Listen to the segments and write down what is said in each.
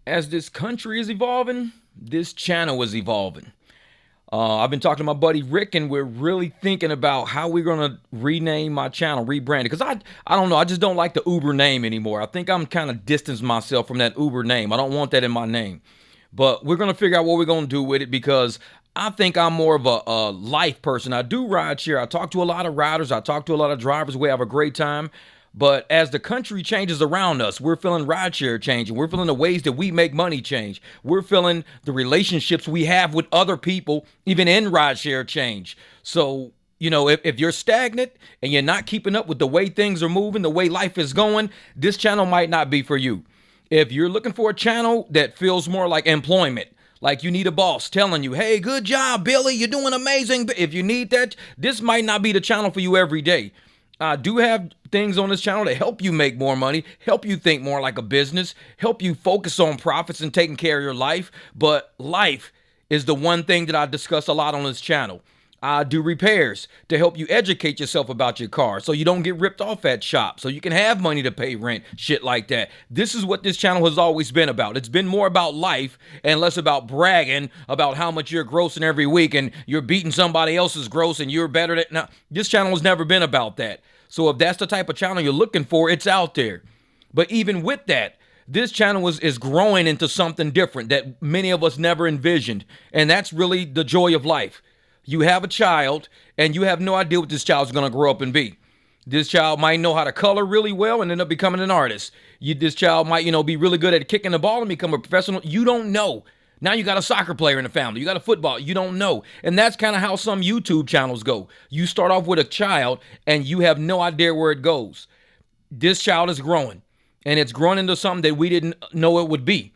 As this country is evolving, this channel is evolving. I've been talking to my buddy Rick, and we're really thinking about how we're gonna rename my channel, rebrand it. Because I don't know, I just don't like the Uber name anymore. I think I'm kind of distancing myself from that Uber name. I don't want that in my name. But we're gonna figure out what we're gonna do with it because I think I'm more of a life person. I do ride share. I talk to a lot of riders. I talk to a lot of drivers. We have a great time. But as the country changes around us, we're feeling rideshare changing. We're feeling the ways that we make money change. We're feeling the relationships we have with other people, even in rideshare, change. So, if you're stagnant and you're not keeping up with the way things are moving, the way life is going, this channel might not be for you. If you're looking for a channel that feels more like employment, like you need a boss telling you, hey, good job, Billy, you're doing amazing. If you need that, this might not be the channel for you every day. I do have things on this channel to help you make more money, help you think more like a business, help you focus on profits and taking care of your life. But life is the one thing that I discuss a lot on this channel. I do repairs to help you educate yourself about your car so you don't get ripped off at shops, so you can have money to pay rent, shit like that. This is what this channel has always been about. It's been more about life and less about bragging about how much you're grossing every week and you're beating somebody else's gross and you're better than. Now, this channel has never been about that. So if that's the type of channel you're looking for, it's out there. But even with that, this channel is growing into something different that many of us never envisioned. And that's really the joy of life. You have a child and you have no idea what this child's going to grow up and be. This child might know how to color really well and end up becoming an artist. This child might, be really good at kicking the ball and become a professional. You don't know. Now you got a soccer player in the family. You got a football. You don't know. And that's kind of how some YouTube channels go. You start off with a child and you have no idea where it goes. This child is growing and it's growing into something that we didn't know it would be.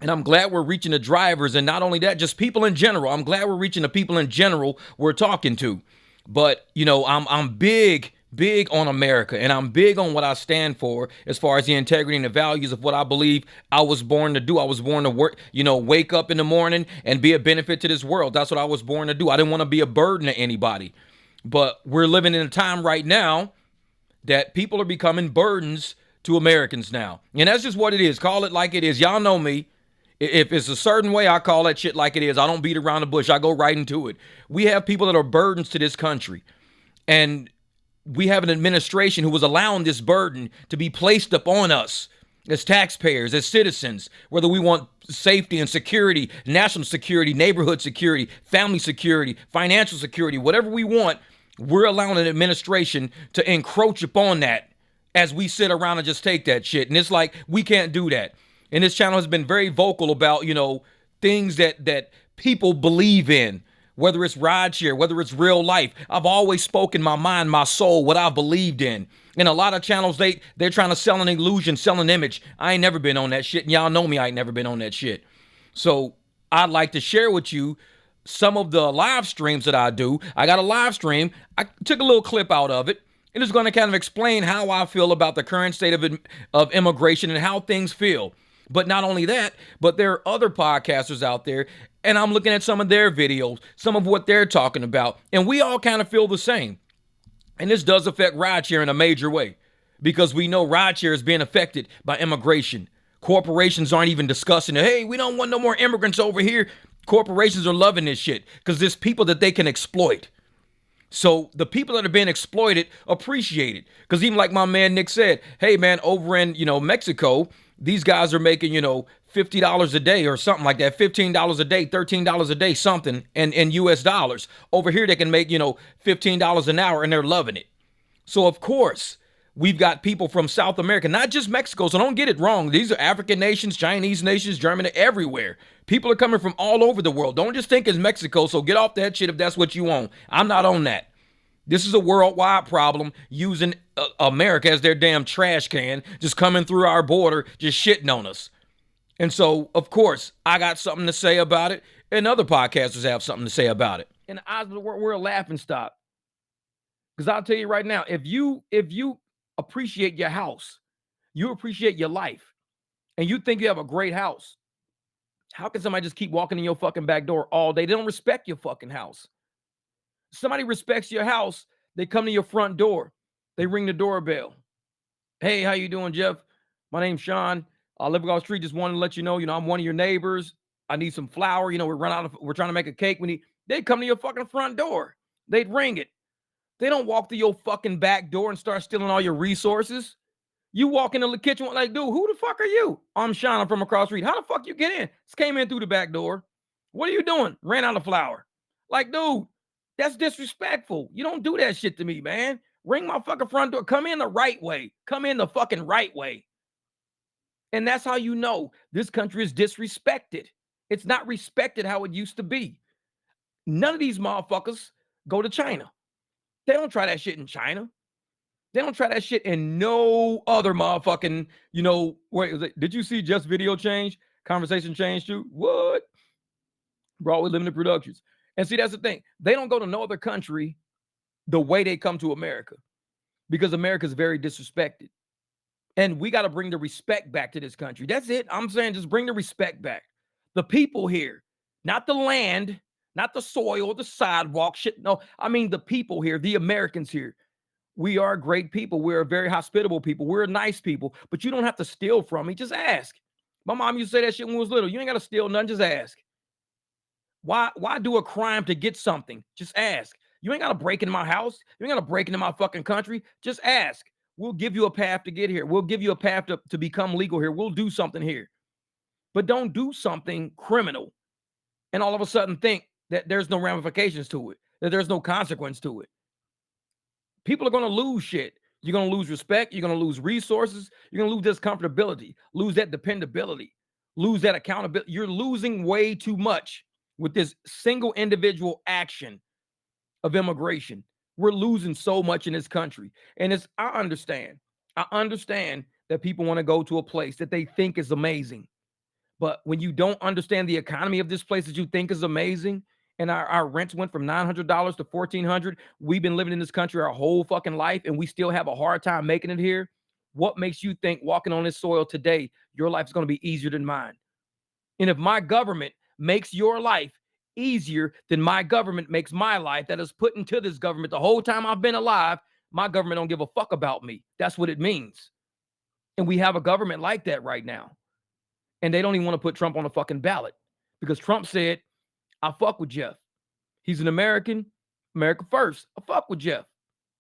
And I'm glad we're reaching the drivers, and not only that, just people in general. I'm glad we're reaching the people in general we're talking to. But, I'm big on America, and I'm big on what I stand for as far as the integrity and the values of what I believe I was born to do. I was born to work, wake up in the morning and be a benefit to this world. That's what I was born to do. I didn't want to be a burden to anybody. But we're living in a time right now that people are becoming burdens to Americans now. And that's just what it is. Call it like it is. Y'all know me. If it's a certain way, I call that shit like it is. I don't beat around the bush. I go right into it. We have people that are burdens to this country. And we have an administration who was allowing this burden to be placed upon us as taxpayers, as citizens, whether we want safety and security, national security, neighborhood security, family security, financial security, whatever we want, we're allowing an administration to encroach upon that as we sit around and just take that shit. And it's like, we can't do that. And this channel has been very vocal about, things that people believe in, whether it's rideshare, whether it's real life. I've always spoken my mind, my soul, what I believed in. And a lot of channels, they're trying to sell an illusion, sell an image. I ain't never been on that shit. And y'all know me, I ain't never been on that shit. So I'd like to share with you some of the live streams that I do. I got a live stream. I took a little clip out of it. And it's going to kind of explain how I feel about the current state of immigration and how things feel. But not only that, but there are other podcasters out there, and I'm looking at some of their videos, some of what they're talking about, and we all kind of feel the same. And this does affect rideshare in a major way because we know rideshare is being affected by immigration. Corporations aren't even discussing it. Hey, we don't want no more immigrants over here. Corporations are loving this shit because there's people that they can exploit. So the people that are being exploited appreciate it. Because even like my man Nick said, hey man, over in, Mexico, these guys are making, $50 a day or something like that, $15 a day, $13 a day, something in US dollars. Over here, they can make, $15 an hour and they're loving it. So of course, we've got people from South America, not just Mexico. So don't get it wrong. These are African nations, Chinese nations, Germany, everywhere. People are coming from all over the world. Don't just think it's Mexico. So get off that shit if that's what you want. I'm not on that. This is a worldwide problem using America as their damn trash can, just coming through our border, just shitting on us. And so, of course, I got something to say about it, and other podcasters have something to say about it. In the eyes of the world, we're a laughing stock. Because I'll tell you right now, if you appreciate your house, you appreciate your life, and you think you have a great house, how can somebody just keep walking in your fucking back door all day? They don't respect your fucking house. Somebody respects your house, they come to your front door. They ring the doorbell. Hey, how you doing, Jeff? My name's Sean. I live across the street. Just wanted to let you know, I'm one of your neighbors. I need some flour. We're trying to make a cake. They'd come to your fucking front door. They'd ring it. They don't walk to your fucking back door and start stealing all your resources. You walk in the kitchen like, dude, who the fuck are you? I'm Sean. I'm from across the street. How the fuck you get in? Just came in through the back door. What are you doing? Ran out of flour. Like, dude, that's disrespectful. You don't do that shit to me, man. Ring my fucking front door. Come in the right way. Come in the fucking right way. And that's how you know this country is disrespected. It's not respected how it used to be. None of these motherfuckers go to China. They don't try that shit in China. They don't try that shit in no other motherfucking, did you see Just Video change? Conversation change too? What? Broadway Limited Productions. And see, that's the thing. They don't go to no other country the way they come to America because America is very disrespected. And we got to bring the respect back to this country. That's it. I'm saying just bring the respect back. The people here, not the land, not the soil, the sidewalk, shit. No, I mean the people here, the Americans here. We are great people. We're a very hospitable people. We're nice people. But you don't have to steal from me. Just ask. My mom used to say that shit when we was little. You ain't got to steal nothing. Just ask. Why do a crime to get something? Just ask. You ain't got to break into my house. You ain't got to break into my fucking country. Just ask. We'll give you a path to get here. We'll give you a path to become legal here. We'll do something here. But don't do something criminal and all of a sudden think that there's no ramifications to it, that there's no consequence to it. People are going to lose shit. You're going to lose respect. You're going to lose resources. You're going to lose this comfortability, lose that dependability, lose that accountability. You're losing way too much with this single individual action of immigration. We're losing so much in this country. And I understand that people want to go to a place that they think is amazing. But when you don't understand the economy of this place that you think is amazing, and our rents went from $900 to $1,400, we've been living in this country our whole fucking life, and we still have a hard time making it here. What makes you think walking on this soil today, your life is going to be easier than mine? And if my government makes your life easier than my government makes my life that is put into this government the whole time I've been alive, my government don't give a fuck about me. That's what it means. And we have a government like that right now. And they don't even want to put Trump on a fucking ballot because Trump said, I fuck with Jeff. He's an American, America first. I fuck with Jeff.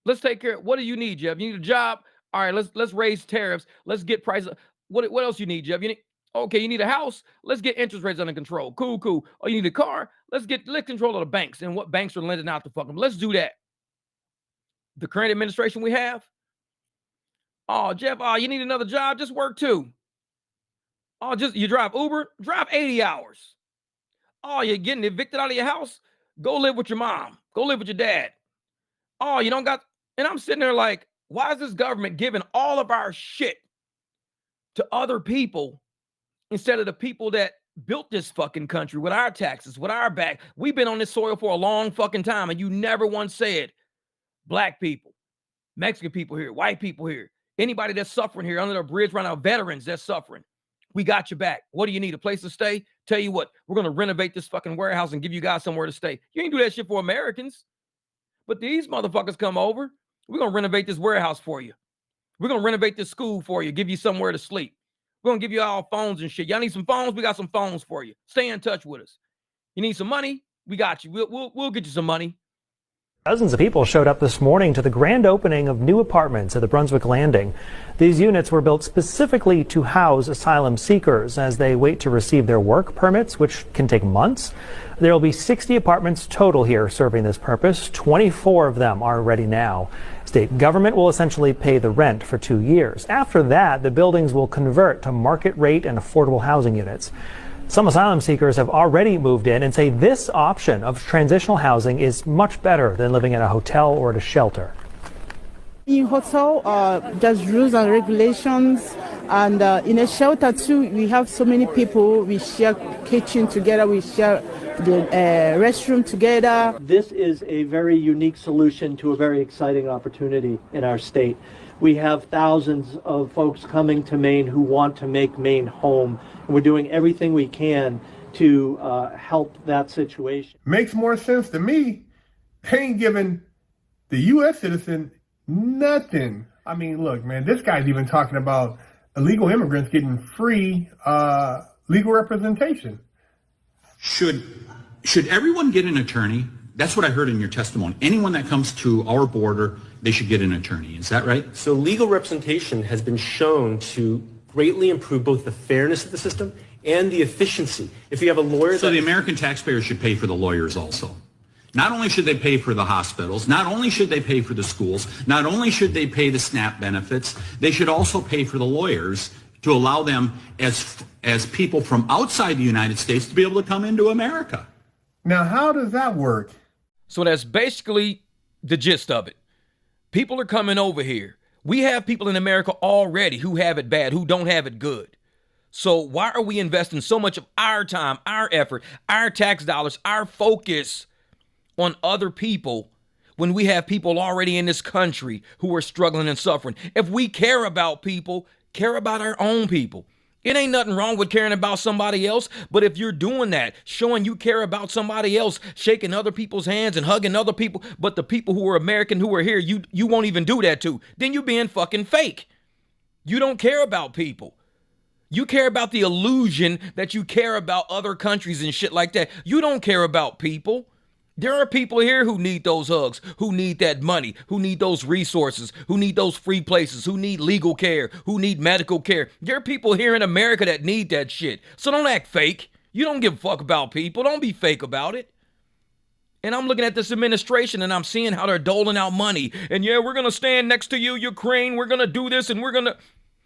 Let's take care. What do you need, Jeff? You need a job? All right, let's raise tariffs. Let's get prices. What else you need, Jeff? You need a house? Let's get interest rates under control. Cool. Oh, you need a car? Let's control of the banks and what banks are lending out to fuck them. Let's do that. The current administration we have. Oh, Jeff, you need another job? Just work too. Oh, you drive Uber? Drive 80 hours. Oh, you're getting evicted out of your house? Go live with your mom. Go live with your dad. Oh, you don't got... And I'm sitting there like, why is this government giving all of our shit to other people instead of the people that built this fucking country with our taxes, with our back? We've been on this soil for a long fucking time, and you never once said, black people, Mexican people here, white people here, anybody that's suffering here under the bridge right now, veterans that's suffering. We got your back. What do you need? A place to stay? Tell you what, we're going to renovate this fucking warehouse and give you guys somewhere to stay. You ain't do that shit for Americans. But these motherfuckers come over. We're going to renovate this warehouse for you. We're going to renovate this school for you, give you somewhere to sleep. We're going to give you all phones and shit. Y'all need some phones? We got some phones for you. Stay in touch with us. You need some money? We got you. We'll get you some money. Dozens of people showed up this morning to the grand opening of new apartments at the Brunswick Landing. These units were built specifically to house asylum seekers as they wait to receive their work permits, which can take months. There will be 60 apartments total here serving this purpose. 24 of them are ready now. State government will essentially pay the rent for 2 years. After that, the buildings will convert to market rate and affordable housing units. Some asylum seekers have already moved in and say this option of transitional housing is much better than living in a hotel or at a shelter. In hotel, there's rules and regulations, and in a shelter too, we have so many people. We share kitchen together, we share the restroom together. This is a very unique solution to a very exciting opportunity in our state. We have thousands of folks coming to Maine who want to make Maine home, and we're doing everything we can to help that situation. Makes more sense to me. They ain't giving the U.S. citizen nothing. I mean, look, man, this guy's even talking about illegal immigrants getting free legal representation. Should everyone get an attorney? That's what I heard in your testimony. Anyone that comes to our border, they should get an attorney. Is that right? So legal representation has been shown to greatly improve both the fairness of the system and the efficiency. If you have a lawyer... So the American taxpayers should pay for the lawyers also. Not only should they pay for the hospitals, not only should they pay for the schools, not only should they pay the SNAP benefits, they should also pay for the lawyers to allow them as people from outside the United States to be able to come into America. Now, how does that work? So that's basically the gist of it. People are coming over here. We have people in America already who have it bad, who don't have it good. So why are we investing so much of our time, our effort, our tax dollars, our focus on other people when we have people already in this country who are struggling and suffering? If we care about people, care about our own people. It ain't nothing wrong with caring about somebody else, but if you're doing that, showing you care about somebody else, shaking other people's hands and hugging other people, but the people who are American who are here, you won't even do that to, then you being fucking fake. You don't care about people. You care about the illusion that you care about other countries and shit like that. You don't care about people. There are people here who need those hugs, who need that money, who need those resources, who need those free places, who need legal care, who need medical care. There are people here in America that need that shit. So don't act fake. You don't give a fuck about people. Don't be fake about it. And I'm looking at this administration and I'm seeing how they're doling out money. And yeah, we're going to stand next to you, Ukraine. We're going to do this and we're going to...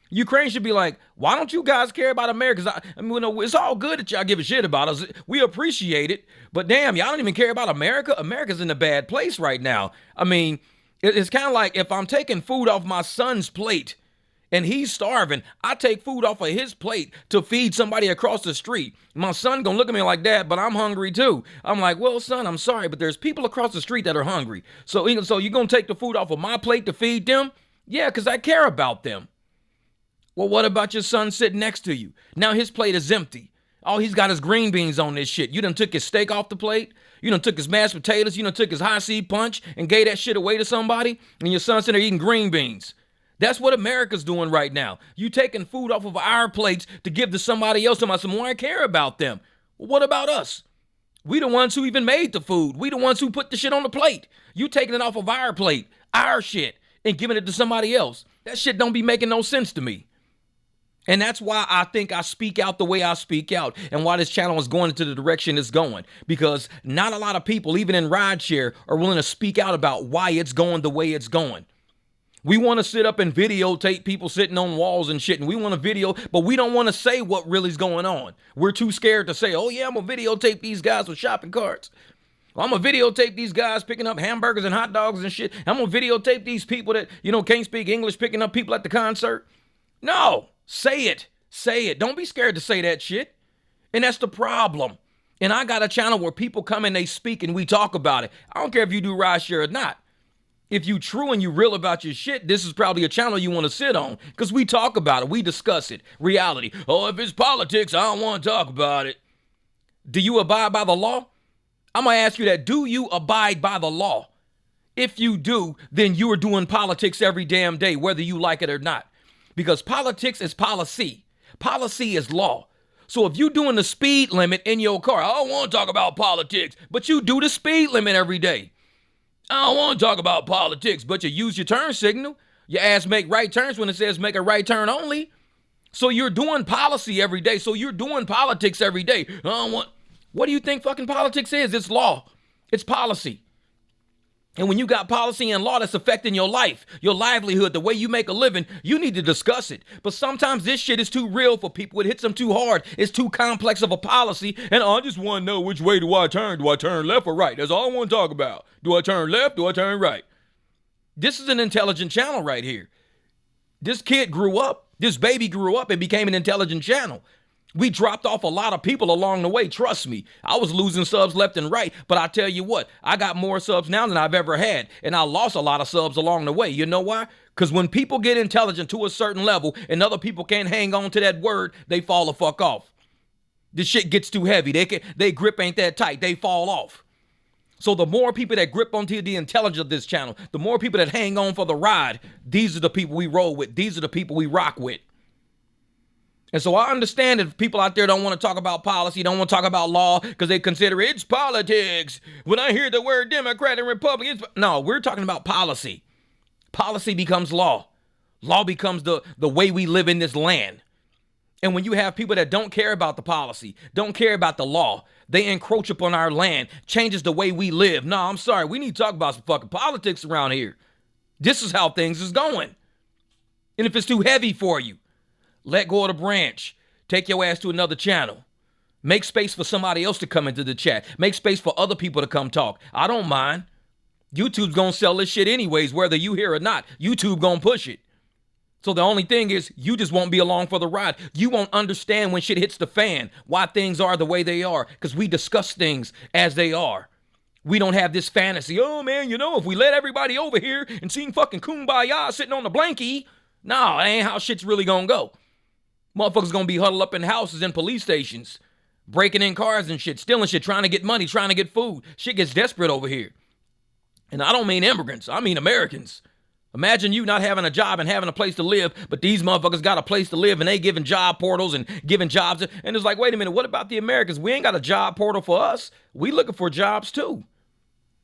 Ukraine should be like, why don't you guys care about America? I mean, it's all good that y'all give a shit about us. We appreciate it. But damn, y'all don't even care about America. America's in a bad place right now. I mean, it's kind of like if I'm taking food off my son's plate and he's starving, I take food off of his plate to feed somebody across the street. My son gonna look at me like that, but I'm hungry too. I'm like, well, son, I'm sorry, but there's people across the street that are hungry. So you're gonna take the food off of my plate to feed them? Yeah, because I care about them. Well, what about your son sitting next to you? Now his plate is empty. All he's got is green beans on this shit. You done took his steak off the plate. You done took his mashed potatoes. You done took his high C punch and gave that shit away to somebody. And your son's sitting there eating green beans. That's what America's doing right now. You taking food off of our plates to give to somebody else. Somebody more I care about them. Well, what about us? We the ones who even made the food. We the ones who put the shit on the plate. You taking it off of our plate, our shit, and giving it to somebody else. That shit don't be making no sense to me. And that's why I think I speak out the way I speak out and why this channel is going into the direction it's going. Because not a lot of people, even in rideshare, are willing to speak out about why it's going the way it's going. We want to sit up and videotape people sitting on walls and shit, and we want to video, but we don't want to say what really is going on. We're too scared to say, oh yeah, I'm going to videotape these guys with shopping carts. I'm going to videotape these guys picking up hamburgers and hot dogs and shit. I'm going to videotape these people that, can't speak English picking up people at the concert. No. Say it. Say it. Don't be scared to say that shit. And that's the problem. And I got a channel where people come and they speak and we talk about it. I don't care if you do rideshare or not. If you true and you real about your shit, this is probably a channel you want to sit on because we talk about it. We discuss it. Reality. Oh, if it's politics, I don't want to talk about it. Do you abide by the law? I'm going to ask you that. Do you abide by the law? If you do, then you are doing politics every damn day, whether you like it or not. Because politics is policy. Policy is law. So if you're doing the speed limit in your car, I don't want to talk about politics, but you do the speed limit every day. I don't want to talk about politics, but you use your turn signal. Your ass make right turns when it says make a right turn only. So you're doing policy every day. So you're doing politics every day. What do you think fucking politics is? It's law. It's policy. And when you got policy and law that's affecting your life, your livelihood, the way you make a living, you need to discuss it. But sometimes this shit is too real for people. It hits them too hard. It's too complex of a policy. And I just want to know, which way do I turn? Do I turn left or right? That's all I want to talk about. Do I turn left? Do I turn right? This is an intelligent channel right here. This kid grew up. This baby grew up and became an intelligent channel. We dropped off a lot of people along the way. Trust me. I was losing subs left and right. But I tell you what, I got more subs now than I've ever had. And I lost a lot of subs along the way. You know why? Because when people get intelligent to a certain level and other people can't hang on to that word, they fall the fuck off. This shit gets too heavy. They grip ain't that tight. They fall off. So the more people that grip onto the intelligence of this channel, the more people that hang on for the ride, these are the people we roll with. These are the people we rock with. And so I understand if people out there don't want to talk about policy, don't want to talk about law because they consider it's politics. When I hear the word Democrat and Republican, no, we're talking about policy. Policy becomes law. Law becomes the way we live in this land. And when you have people that don't care about the policy, don't care about the law, they encroach upon our land, changes the way we live. No, I'm sorry. We need to talk about some fucking politics around here. This is how things is going. And if it's too heavy for you, let go of the branch. Take your ass to another channel. Make space for somebody else to come into the chat. Make space for other people to come talk. I don't mind. YouTube's gonna sell this shit anyways, whether you hear or not. YouTube gonna push it. So the only thing is, you just won't be along for the ride. You won't understand when shit hits the fan, why things are the way they are, because we discuss things as they are. We don't have this fantasy, oh man, if we let everybody over here and sing fucking Kumbaya sitting on the blankie, no, that ain't how shit's really gonna go. Motherfuckers gonna be huddled up in houses and police stations, breaking in cars and shit, stealing shit, trying to get money, trying to get food. Shit gets desperate over here. And I don't mean immigrants, I mean Americans. Imagine you not having a job and having a place to live, but these motherfuckers got a place to live and they giving job portals and giving jobs. And it's like, wait a minute, what about the Americans? We ain't got a job portal for us. We looking for jobs too.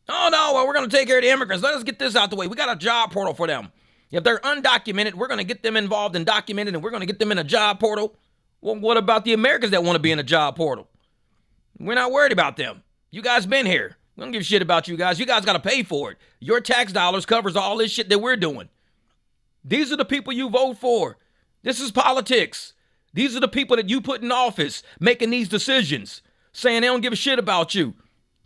Oh no, well, we're going to take care of the immigrants. Let us get this out the way. We got a job portal for them. If they're undocumented, we're going to get them involved and documented and we're going to get them in a job portal. Well, what about the Americans that want to be in a job portal? We're not worried about them. You guys been here. We don't give a shit about you guys. You guys got to pay for it. Your tax dollars covers all this shit that we're doing. These are the people you vote for. This is politics. These are the people that you put in office making these decisions, saying they don't give a shit about you,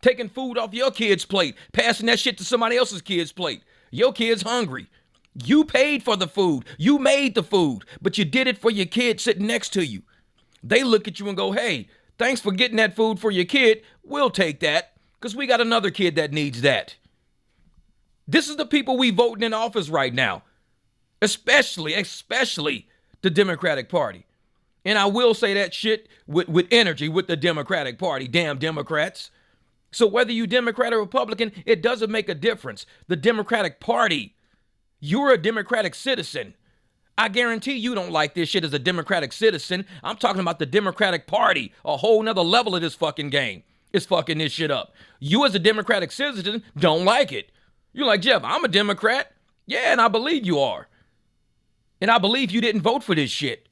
taking food off your kid's plate, passing that shit to somebody else's kid's plate. Your kid's hungry. You paid for the food. You made the food, but you did it for your kid sitting next to you. They look at you and go, hey, thanks for getting that food for your kid. We'll take that. Because we got another kid that needs that. This is the people we voting in office right now. Especially the Democratic Party. And I will say that shit with energy with the Democratic Party. Damn Democrats. So whether you Democrat or Republican, it doesn't make a difference. The Democratic Party. You're a Democratic citizen. I guarantee you don't like this shit as a Democratic citizen. I'm talking about the Democratic Party. A whole nother level of this fucking game. Is fucking this shit up. You as a Democratic citizen don't like it. You're like, Jeff, I'm a Democrat. Yeah, and I believe you are. And I believe you didn't vote for this shit.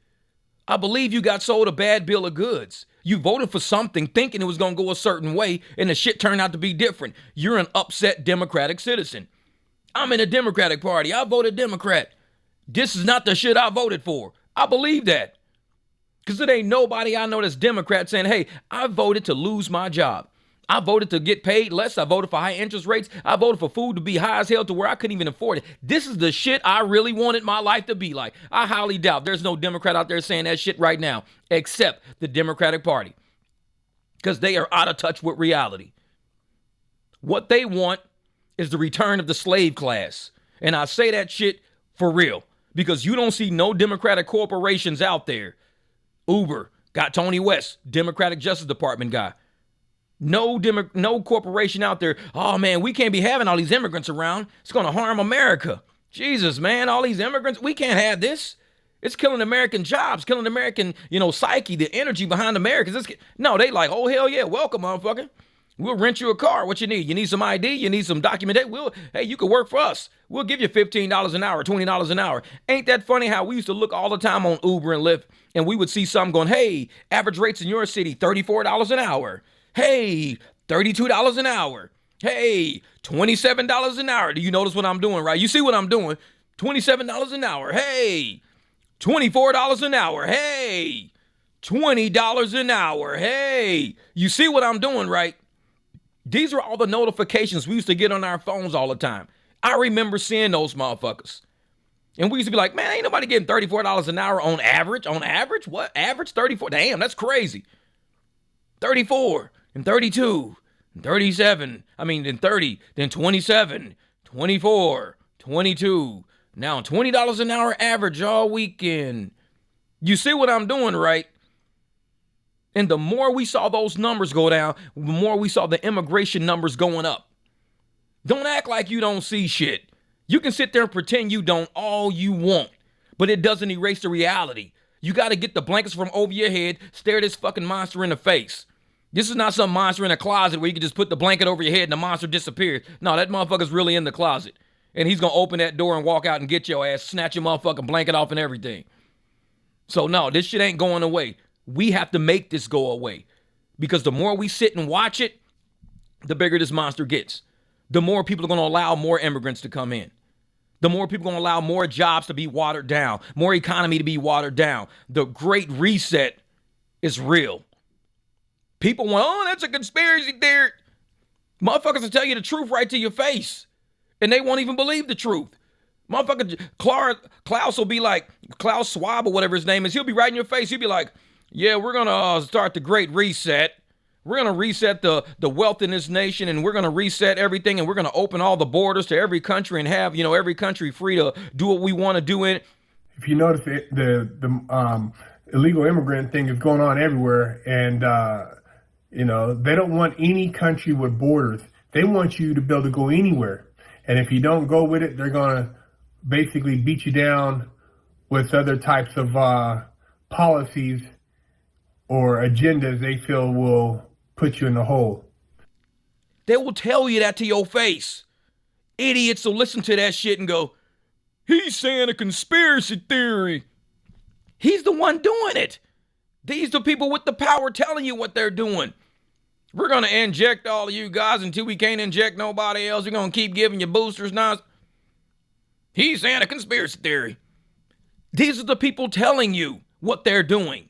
I believe you got sold a bad bill of goods. You voted for something thinking it was going to go a certain way, and the shit turned out to be different. You're an upset Democratic citizen. I'm in a Democratic Party. I voted Democrat. This is not the shit I voted for. I believe that. Because it ain't nobody I know that's Democrat saying, hey, I voted to lose my job. I voted to get paid less. I voted for high interest rates. I voted for food to be high as hell to where I couldn't even afford it. This is the shit I really wanted my life to be like. I highly doubt there's no Democrat out there saying that shit right now, except the Democratic Party. Because they are out of touch with reality. What they want is the return of the slave class. And I say that shit for real. Because you don't see no Democratic corporations out there. Uber got Tony West, Democratic Justice Department guy. No corporation out there. Oh man, we can't be having all these immigrants around. It's going to harm America. Jesus, man, all these immigrants, we can't have this. It's killing American jobs, killing American, psyche, the energy behind Americans. No, they like, oh hell yeah, welcome, motherfucker. We'll rent you a car. What you need? You need some ID? You need some documentation? Hey, you can work for us. We'll give you $15 an hour, $20 an hour. Ain't that funny how we used to look all the time on Uber and Lyft and we would see something going, hey, average rates in your city, $34 an hour. Hey, $32 an hour. Hey, $27 an hour. Do you notice what I'm doing, right? You see what I'm doing? $27 an hour. Hey, $24 an hour. Hey, $20 an hour. Hey, you see what I'm doing, right? These are all the notifications we used to get on our phones all the time. I remember seeing those motherfuckers. And we used to be like, man, ain't nobody getting $34 an hour on average. On average? What? Average 34? Damn, that's crazy. 34 and 32 and 37. Then 30, then 27, 24, 22. Now $20 an hour average all weekend. You see what I'm doing, right? And the more we saw those numbers go down, the more we saw the immigration numbers going up. Don't act like you don't see shit. You can sit there and pretend you don't all you want, but it doesn't erase the reality. You got to get the blankets from over your head, stare this fucking monster in the face. This is not some monster in a closet where you can just put the blanket over your head and the monster disappears. No, that motherfucker's really in the closet. And he's going to open that door and walk out and get your ass, snatch your motherfucking blanket off and everything. So no, this shit ain't going away. We have to make this go away. Because the more we sit and watch it, the bigger this monster gets. The more people are going to allow more immigrants to come in. The more people are going to allow more jobs to be watered down, more economy to be watered down. The Great Reset is real. People want, oh, that's a conspiracy theory. Motherfuckers will tell you the truth right to your face. And they won't even believe the truth. Motherfucker, Klaus will be like, Klaus Schwab or whatever his name is, he'll be right in your face. He'll be like, yeah, we're going to start the Great Reset. We're going to reset the wealth in this nation, and we're going to reset everything, and we're going to open all the borders to every country and have, every country free to do what we want to do in it. If you notice, the illegal immigrant thing is going on everywhere, and, they don't want any country with borders. They want you to be able to go anywhere. And if you don't go with it, they're going to basically beat you down with other types of policies or agendas they feel will put you in the hole. They will tell you that to your face. Idiots will listen to that shit and go, he's saying a conspiracy theory. He's the one doing it. These are the people with the power telling you what they're doing. We're going to inject all of you guys until we can't inject nobody else. We're going to keep giving you boosters now. He's saying a conspiracy theory. These are the people telling you what they're doing.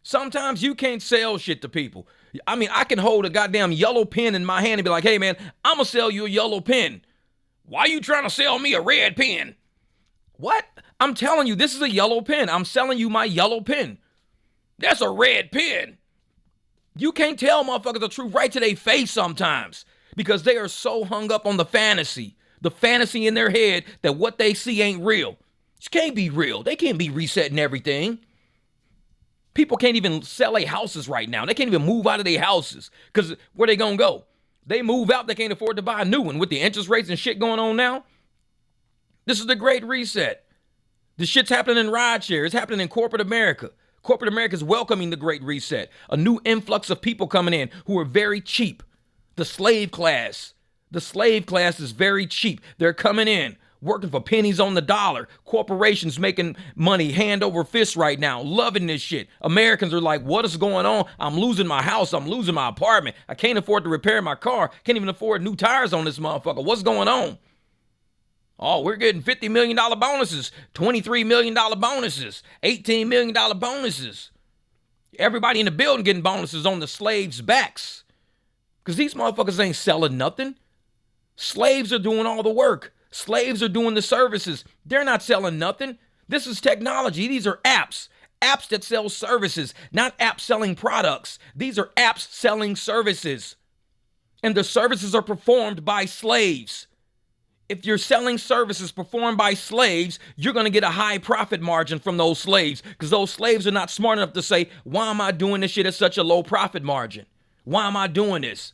Sometimes you can't sell shit to people. I mean, I can hold a goddamn yellow pen in my hand and be like, hey, man, I'm going to sell you a yellow pen. Why are you trying to sell me a red pen? What? I'm telling you, this is a yellow pen. I'm selling you my yellow pen. That's a red pen. You can't tell motherfuckers the truth right to their face sometimes because they are so hung up on the fantasy in their head that what they see ain't real. It can't be real. They can't be resetting everything. People can't even sell their houses right now. They can't even move out of their houses because where they gonna go? They move out, they can't afford to buy a new one with the interest rates and shit going on now. This is the Great Reset. The shit's happening in rideshare. It's happening in corporate America. Corporate America is welcoming the Great Reset. A new influx of people coming in who are very cheap. The slave class. The slave class is very cheap. They're coming in, working for pennies on the dollar. Corporations making money hand over fist right now, loving this shit. Americans are like, what is going on? I'm losing my house. I'm losing my apartment. I can't afford to repair my car. Can't even afford new tires on this motherfucker. What's going on? Oh, we're getting $50 million bonuses, $23 million bonuses, $18 million bonuses. Everybody in the building getting bonuses on the slaves' backs. Because these motherfuckers ain't selling nothing. Slaves are doing all the work. Slaves are doing the services. They're not selling nothing. This is technology. These are apps. Apps that sell services, not apps selling products. These are apps selling services. And the services are performed by slaves. If you're selling services performed by slaves, you're going to get a high profit margin from those slaves because those slaves are not smart enough to say, why am I doing this shit at such a low profit margin? Why am I doing this?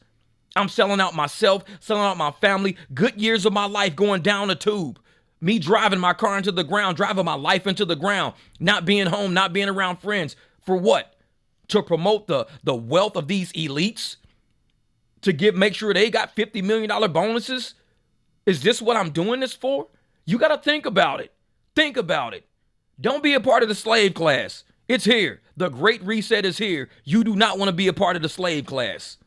I'm selling out myself, selling out my family, good years of my life going down the tube. Me driving my car into the ground, driving my life into the ground, not being home, not being around friends. For what? To promote the wealth of these elites? To make sure they got $50 million bonuses? Is this what I'm doing this for? You got to think about it. Think about it. Don't be a part of the slave class. It's here. The Great Reset is here. You do not want to be a part of the slave class.